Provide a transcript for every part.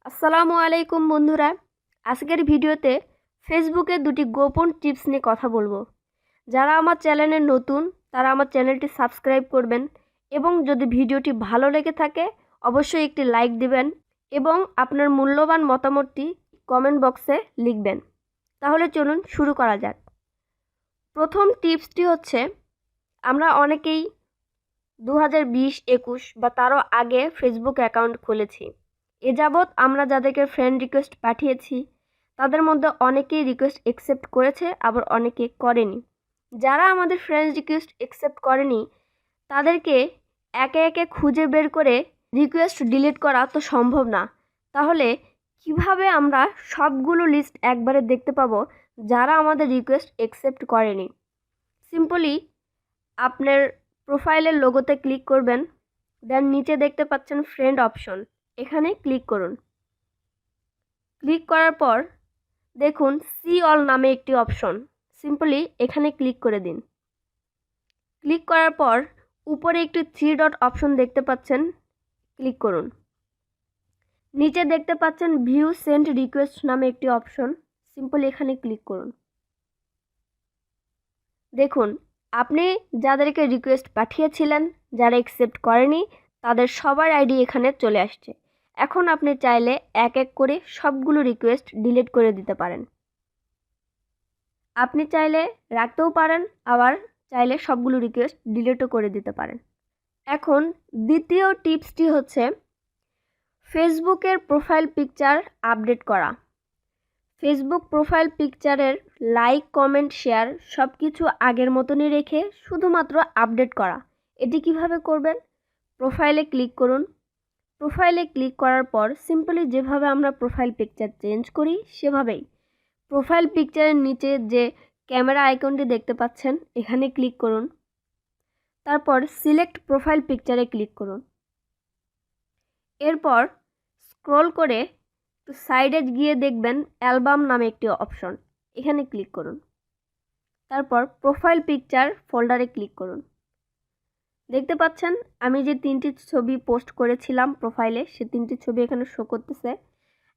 আসসালামু আলাইকুম বন্ধুরা, আজকের ভিডিওতে ফেসবুকে দুটি গোপন টিপস নিয়ে কথা বলবো। যারা আমার চ্যানেলে নতুন তারা আমার চ্যানেলটি সাবস্ক্রাইব করবেন এবং যদি ভিডিওটি ভালো লেগে থাকে অবশ্যই একটি লাইক দিবেন এবং আপনার মূল্যবান মতামতটি কমেন্ট বক্সে লিখবেন। তাহলে চলুন শুরু করা যাক। প্রথম টিপসটি হচ্ছে, আমরা অনেকেই 2020-21 বা তারও আগে ফেসবুক অ্যাকাউন্ট খুলেছি। এ যাবৎ আমরা যাদেরকে ফ্রেন্ড রিকোয়েস্ট পাঠিয়েছি তাদের মধ্যে অনেকেই রিকোয়েস্ট অ্যাকসেপ্ট করেছে, আবার অনেকে করেনি। যারা আমাদের ফ্রেন্ড রিকোয়েস্ট অ্যাকসেপ্ট করেনি তাদেরকে একে একে খুঁজে বের করে রিকোয়েস্ট ডিলিট করা তো সম্ভব না। তাহলে কিভাবে আমরা সবগুলো লিস্ট একবারে দেখতে পাবো যারা আমাদের রিকোয়েস্ট অ্যাকসেপ্ট করেনি? সিম্পলি আপনার প্রোফাইলের লোগোতে ক্লিক করবেন, দেন নিচে দেখতে পাচ্ছেন ফ্রেন্ড অপশন, এখানে ক্লিক করুন। ক্লিক করার পর দেখুন সি অল নামে একটি অপশন, সিম্পলি এখানে ক্লিক করে দিন। ক্লিক করার পর উপরে একটি 3 ডট অপশন দেখতে পাচ্ছেন, ক্লিক করুন। নিচে দেখতে পাচ্ছেন ভিউ সেন্ড রিকোয়েস্ট নামে একটি অপশন, সিম্পলি এখানে ক্লিক করুন। দেখুন আপনি যাদেরকে রিকোয়েস্ট পাঠিয়েছিলেন, যারা অ্যাকসেপ্ট করেনি তাদের সবার আইডি এখানে চলে আসছে। এখন আপনি চাইলে এক এক করে সবগুলো রিকোয়েস্ট ডিলিট করে দিতে পারেন। আপনি চাইলে রাখতেও পারেন, আবার চাইলে সবগুলো রিকোয়েস্ট ডিলিটও করে দিতে পারেন। এখন দ্বিতীয় টিপসটি হচ্ছে ফেসবুকের প্রোফাইল পিকচার আপডেট করা। ফেসবুক প্রোফাইল পিকচারের লাইক, কমেন্ট, শেয়ার সব কিছু আগের মতনই রেখে শুধুমাত্র আপডেট করা। এটি কিভাবে করবেন? প্রোফাইলে ক্লিক করুন। প্রোফাইলে ক্লিক করার পর সিম্পলি যেভাবে আমরা প্রোফাইল পিকচার চেঞ্জ করি সেভাবেই প্রোফাইল পিকচারের নিচে যে ক্যামেরা আইকনটি দেখতে পাচ্ছেন এখানে ক্লিক করুন। তারপর সিলেক্ট প্রোফাইল পিকচারে ক্লিক করুন। এরপর স্ক্রল করে সাইডে গিয়ে দেখবেন অ্যালবাম নামে একটি অপশন, এখানে ক্লিক করুন। তারপর প্রোফাইল পিকচার ফোল্ডারে ক্লিক করুন। দেখতে পাচ্ছেন আমি যে 3টি ছবি পোস্ট করেছিলাম প্রোফাইলে, সে 3টি ছবি এখানে শো করতেছে।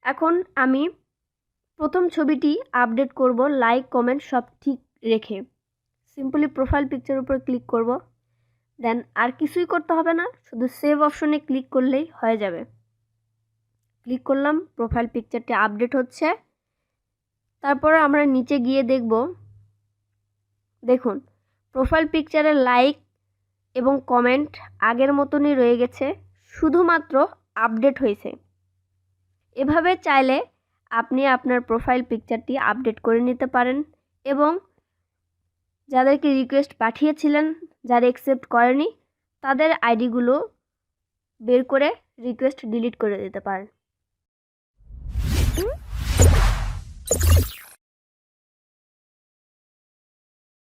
এখন আমি প্রথম ছবিটি আপডেট করব লাইক, কমেন্ট সব ঠিক রেখে। সিম্পলি প্রোফাইল পিকচারের উপর ক্লিক করব, দেন আর কিছুই করতে হবে না, শুধু সেভ অপশনে ক্লিক করলেই হয়ে যাবে। ক্লিক করলাম, প্রোফাইল পিকচারটি আপডেট হচ্ছে। তারপর আমরা নিচে গিয়ে দেখব, দেখুন প্রোফাইল পিকচারের লাইক এবং কমেন্ট আগের মতনই রয়ে গেছে, শুধুমাত্র আপডেট হয়েছে। এভাবে চাইলে আপনি আপনার প্রোফাইল পিকচারটি আপডেট করে নিতে পারেন এবং যাদেরকে রিকোয়েস্ট পাঠিয়েছিলেন, যারা অ্যাকসেপ্ট করেনি তাদের আইডিগুলো বের করে রিকোয়েস্ট ডিলিট করে দিতে পারেন।